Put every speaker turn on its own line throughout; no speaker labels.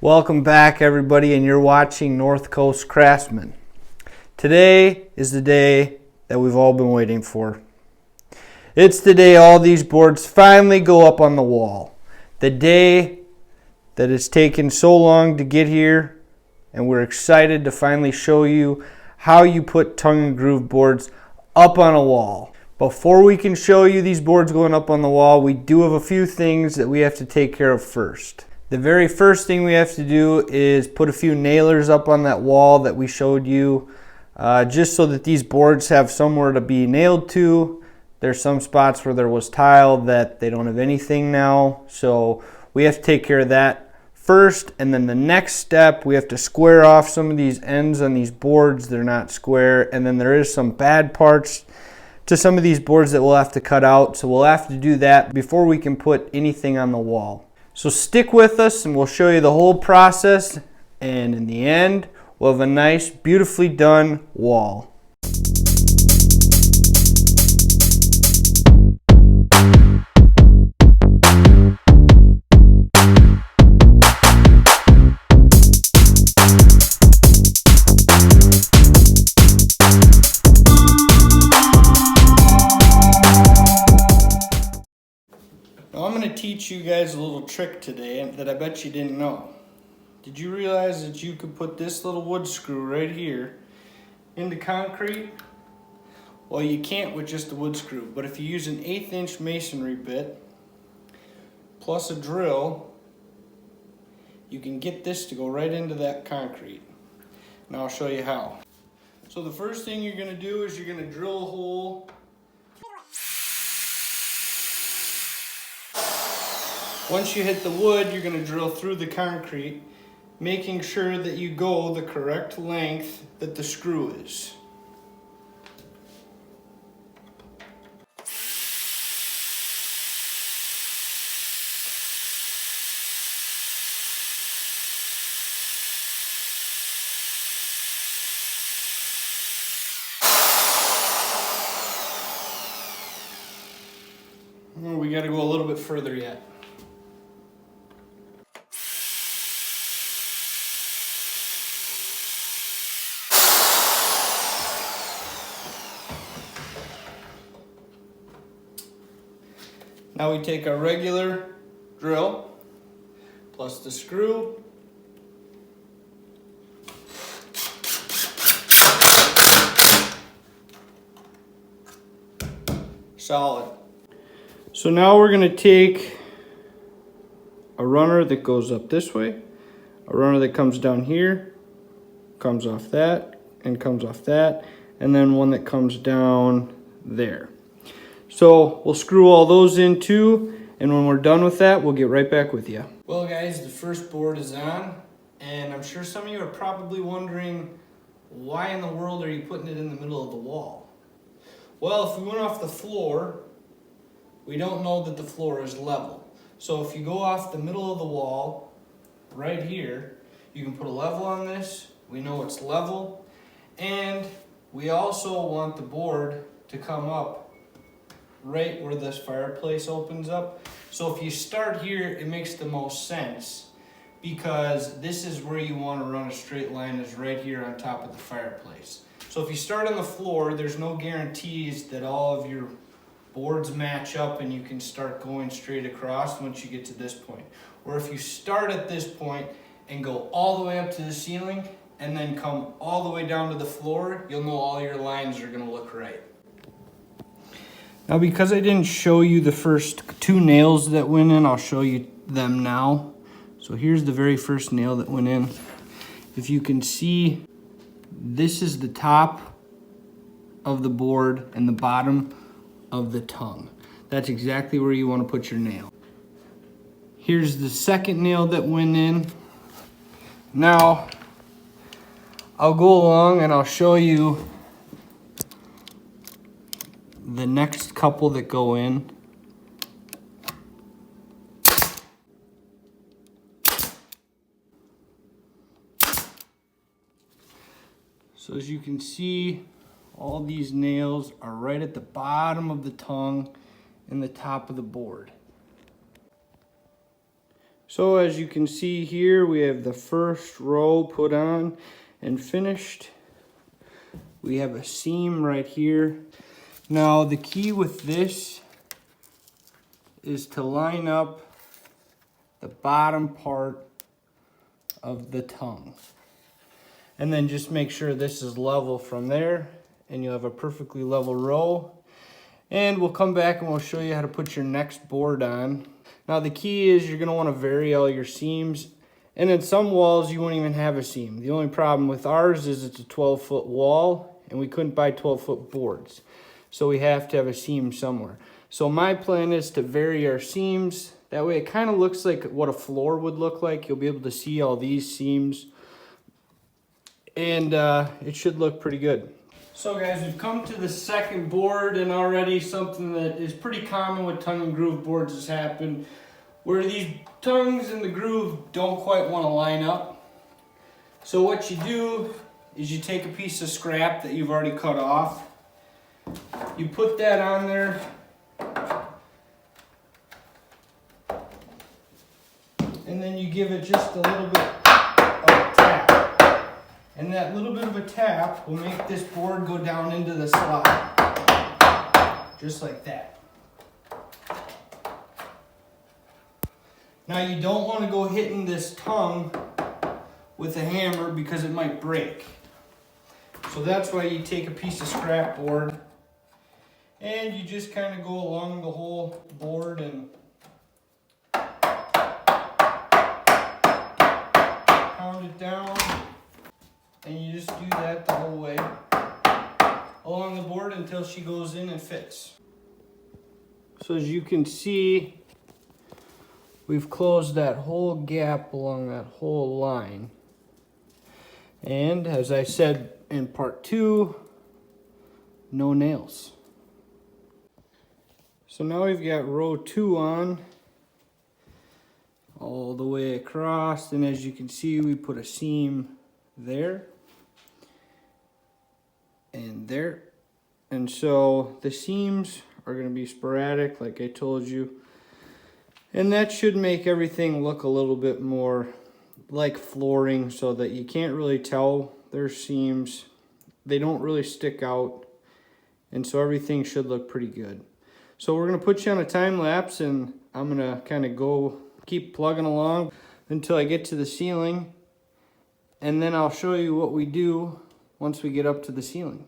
Welcome back, everybody, and you're watching North Coast Craftsmen. Today is the day that we've all been waiting for. It's the day all these boards finally go up on the wall. The day that it's taken so long to get here, and we're excited to finally show you how you put tongue and groove boards up on a wall. Before we can show you these boards going up on the wall, we do have a few things that we have to take care of first. The very first thing we have to do is put a few nailers up on that wall that we showed you, just so that these boards have somewhere to be nailed to. There's some spots where there was tile that they don't have anything now, so we have to take care of that first. And then the next step, we have to square off some of these ends on these boards. They're not square, and then there is some bad parts to some of these boards that we'll have to cut out, so we'll have to do that before we can put anything on the wall. So stick with us and we'll show you the whole process, and in the end we'll have a nice, beautifully done wall. I'm going to teach you guys a little trick today that I bet you didn't know. Did you realize that you could put this little wood screw right here into concrete? Well, you can't with just a wood screw, but if you use an 1/8 inch masonry bit plus a drill, you can get this to go right into that concrete. Now I'll show you how. So the first thing you're going to do is you're going to drill a hole. Once you hit the wood, you're going to drill through the concrete, making sure that you go the correct length that the screw is. Oh, we got to go a little bit further yet. Now we take our regular drill plus the screw, solid. So now we're going to take a runner that goes up this way, a runner that comes down here, comes off that, and comes off that, and then one that comes down there. So we'll screw all those in too, and when we're done with that, we'll get right back with you. Well guys, the first board is on, and I'm sure some of you are probably wondering, why in the world are you putting it in the middle of the wall? Well, if we went off the floor, we don't know that the floor is level. So if you go off the middle of the wall, right here, you can put a level on this. We know it's level, and we also want the board to come up right where this fireplace opens up. So if you start here, it makes the most sense, because this is where you want to run a straight line, is right here on top of the fireplace. So if you start on the floor, there's no guarantees that all of your boards match up and you can start going straight across once you get to this point. Or if you start at this point and go all the way up to the ceiling and then come all the way down to the floor, you'll know all your lines are going to look right. Now, because I didn't show you the first two nails that went in, I'll show you them now. So here's the very first nail that went in. If you can see, this is the top of the board and the bottom of the tongue. That's exactly where you want to put your nail. Here's the second nail that went in. Now, I'll go along and I'll show you the next couple that go in. So as you can see, all these nails are right at the bottom of the tongue and the top of the board. So as you can see here, we have the first row put on and finished. We have a seam right here. Now the key with this is to line up the bottom part of the tongue. And then just make sure this is level from there, and you'll have a perfectly level row. And we'll come back and we'll show you how to put your next board on. Now the key is you're gonna wanna vary all your seams. And in some walls you won't even have a seam. The only problem with ours is it's a 12-foot wall and we couldn't buy 12-foot boards. So we have to have a seam somewhere. So my plan is to vary our seams. That way it kind of looks like what a floor would look like. You'll be able to see all these seams. And it should look pretty good. So guys, we've come to the second board, and already something that is pretty common with tongue and groove boards has happened, where these tongues and the groove don't quite want to line up. So what you do is you take a piece of scrap that you've already cut off, you put that on there, and then you give it just a little bit of a tap. And that little bit of a tap will make this board go down into the slot. Just like that. Now you don't want to go hitting this tongue with a hammer because it might break. So that's why you take a piece of scrap board and you just kind of go along the whole board and pound it down. And you just do that the whole way along the board until she goes in and fits. So as you can see, we've closed that whole gap along that whole line. And as I said in part 2, no nails. So now we've got row 2 on all the way across, and as you can see, we put a seam there and there, and so the seams are going to be sporadic like I told you, and that should make everything look a little bit more like flooring so that you can't really tell there's seams. They don't really stick out, and so everything should look pretty good. So we're going to put you on a time lapse, and I'm going to kind of go keep plugging along until I get to the ceiling. And then I'll show you what we do once we get up to the ceiling.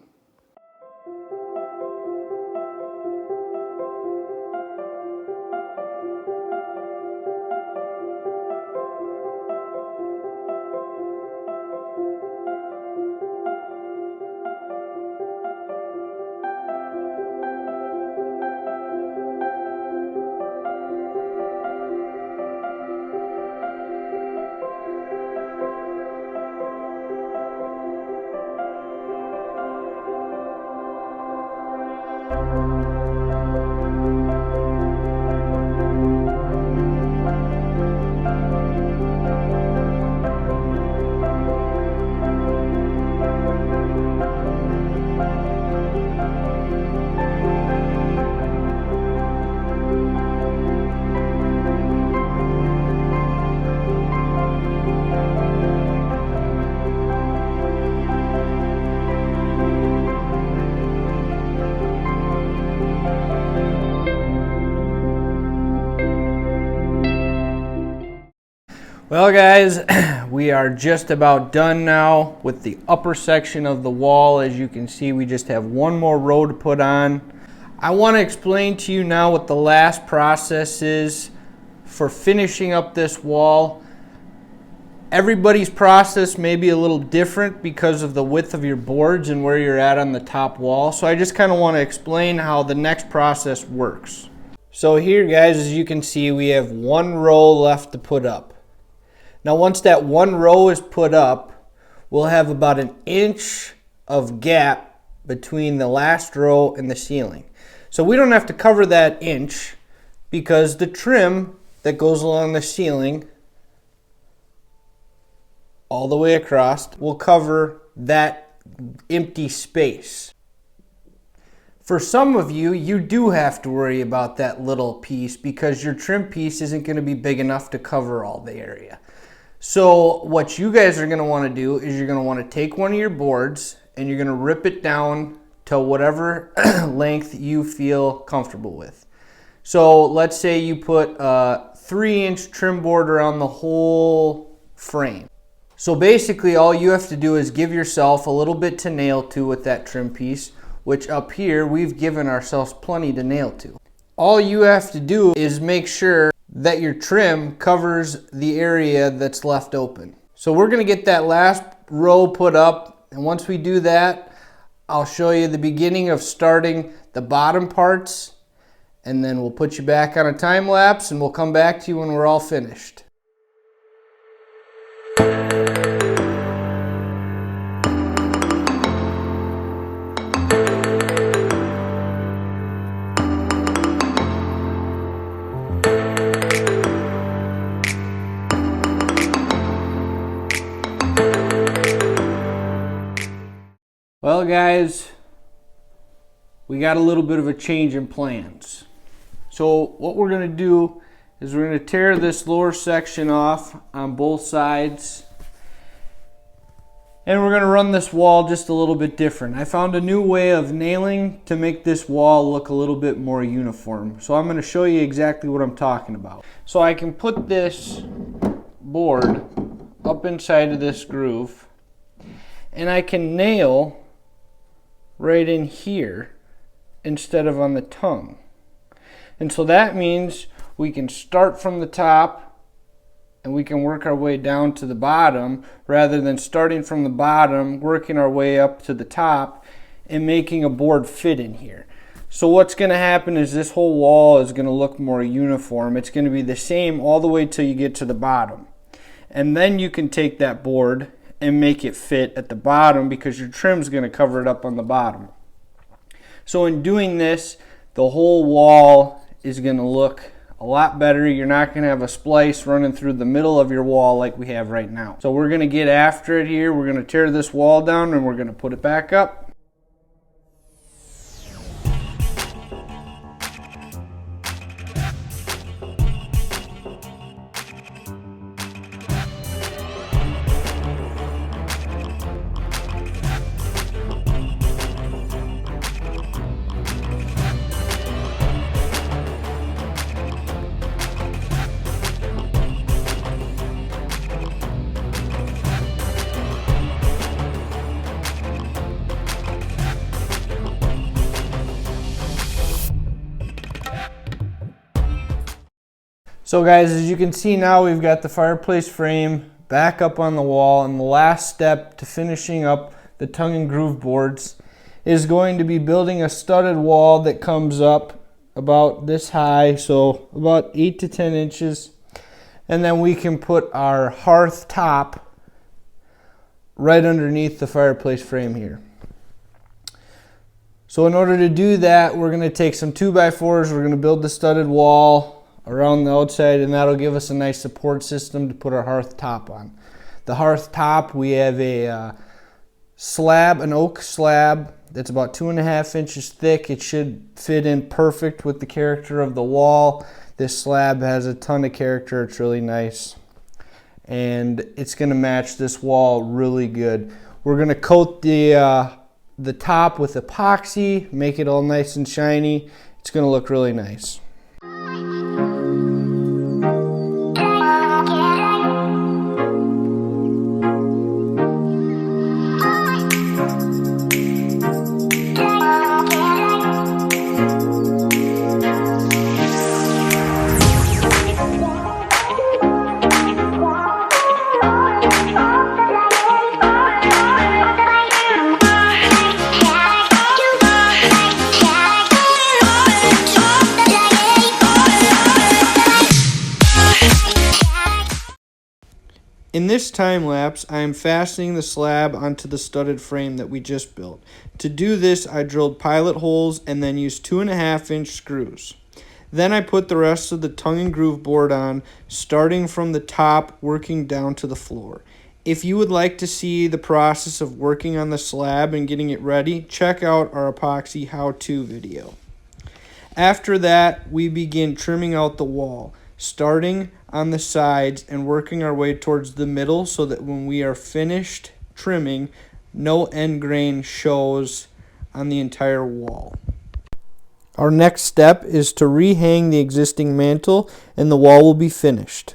Well guys, we are just about done now with the upper section of the wall. As you can see, we just have one more row to put on. I want to explain to you now what the last process is for finishing up this wall. Everybody's process may be a little different because of the width of your boards and where you're at on the top wall. So I just kind of want to explain how the next process works. So here guys, as you can see, we have one row left to put up. Now once that one row is put up, we'll have about an inch of gap between the last row and the ceiling. So we don't have to cover that inch because the trim that goes along the ceiling all the way across will cover that empty space. For some of you, you do have to worry about that little piece because your trim piece isn't going to be big enough to cover all the area. So what you guys are going to want to do is you're going to want to take one of your boards and you're going to rip it down to whatever length you feel comfortable with. So let's say you put a 3-inch trim board around the whole frame. So basically all you have to do is give yourself a little bit to nail to with that trim piece, which up here we've given ourselves plenty to nail to. All you have to do is make sure that your trim covers the area that's left open. So we're going to get that last row put up, and once we do that, I'll show you the beginning of starting the bottom parts, and then we'll put you back on a time lapse and we'll come back to you when we're all finished. Well guys, we got a little bit of a change in plans. So what we're going to do is we're going to tear this lower section off on both sides, and we're going to run this wall just a little bit different. I found a new way of nailing to make this wall look a little bit more uniform. So I'm going to show you exactly what I'm talking about. So I can put this board up inside of this groove, and I can nail right in here instead of on the tongue. And so that means we can start from the top and we can work our way down to the bottom rather than starting from the bottom, working our way up to the top and making a board fit in here. So what's going to happen is this whole wall is going to look more uniform. It's going to be the same all the way till you get to the bottom. And then you can take that board and make it fit at the bottom because your trim's going to cover it up on the bottom. So in doing this, the whole wall is going to look a lot better. You're not going to have a splice running through the middle of your wall like we have right now. So we're going to get after it here. We're going to tear this wall down and we're going to put it back up. So guys, as you can see now, we've got the fireplace frame back up on the wall, and the last step to finishing up the tongue and groove boards is going to be building a studded wall that comes up about this high, so about 8 to 10 inches, and then we can put our hearth top right underneath the fireplace frame here. So in order to do that, we're going to take some 2x4s, we're going to build the studded wall around the outside, and that'll give us a nice support system to put our hearth top on. The hearth top, we have a slab, an oak slab that's about 2.5 inches thick. It should fit in perfect with the character of the wall. This slab has a ton of character. It's really nice, and it's going to match this wall really good. We're going to coat the top with epoxy, make it all nice and shiny. It's going to look really nice. In this time lapse, I am fastening the slab onto the studded frame that we just built. To do this, I drilled pilot holes and then used 2.5-inch screws. Then I put the rest of the tongue and groove board on, starting from the top, working down to the floor. If you would like to see the process of working on the slab and getting it ready, check out our epoxy how-to video. After that, we begin trimming out the wall, starting on the sides and working our way towards the middle so that when we are finished trimming, no end grain shows on the entire wall. Our next step is to rehang the existing mantle and the wall will be finished.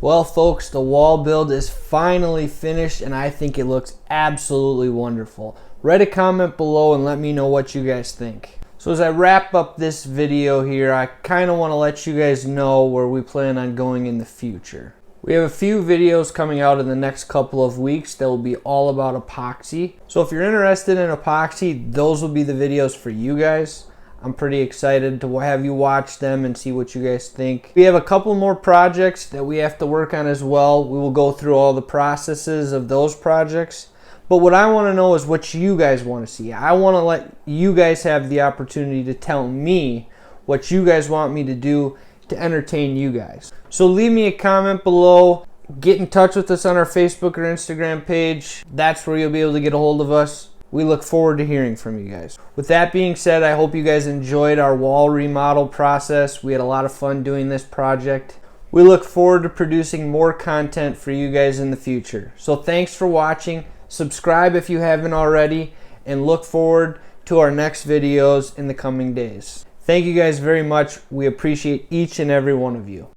Well, folks, the wall build is finally finished and I think it looks absolutely wonderful. Write a comment below and let me know what you guys think. So as I wrap up this video here, I kind of want to let you guys know where we plan on going in the future. We have a few videos coming out in the next couple of weeks that will be all about epoxy. So if you're interested in epoxy, those will be the videos for you guys. I'm pretty excited to have you watch them and see what you guys think. We have a couple more projects that we have to work on as well. We will go through all the processes of those projects. But what I want to know is what you guys want to see. I want to let you guys have the opportunity to tell me what you guys want me to do to entertain you guys. So leave me a comment below. Get in touch with us on our Facebook or Instagram page. That's where you'll be able to get a hold of us. We look forward to hearing from you guys. With that being said, I hope you guys enjoyed our wall remodel process. We had a lot of fun doing this project. We look forward to producing more content for you guys in the future. So thanks for watching. Subscribe if you haven't already, and look forward to our next videos in the coming days. Thank you guys very much. We appreciate each and every one of you.